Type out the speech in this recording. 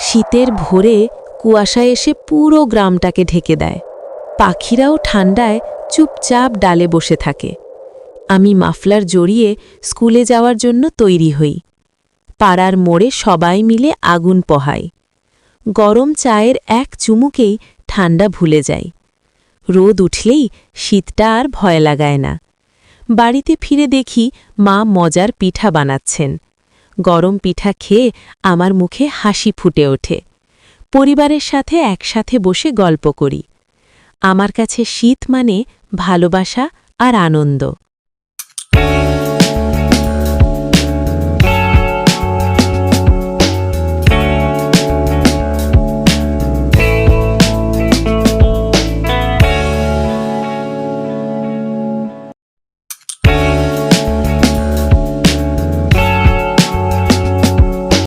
শীতের ভোরে কুয়াশা এসে পুরো গ্রামটাকে ঢেকে দেয়। পাখিরাও ঠান্ডায় চুপচাপ ডালে বসে থাকে। আমি মাফলার জড়িয়ে স্কুলে যাওয়ার জন্য তৈরি হই। পাড়ার মোড়ে সবাই মিলে আগুন পোহায়। গরম চায়ের এক চুমুকেই ঠান্ডা ভুলে যায়। রোদ উঠলেই শীতটা আর ভয় লাগায় না। বাড়িতে ফিরে দেখি মা মজার পিঠা বানাচ্ছেন। গরম পিঠা খেয়ে আমার মুখে হাসি ফুটে ওঠে। পরিবারের সাথে একসাথে বসে গল্প করি। আমার কাছে শীত মানে ভালোবাসা আর আনন্দ।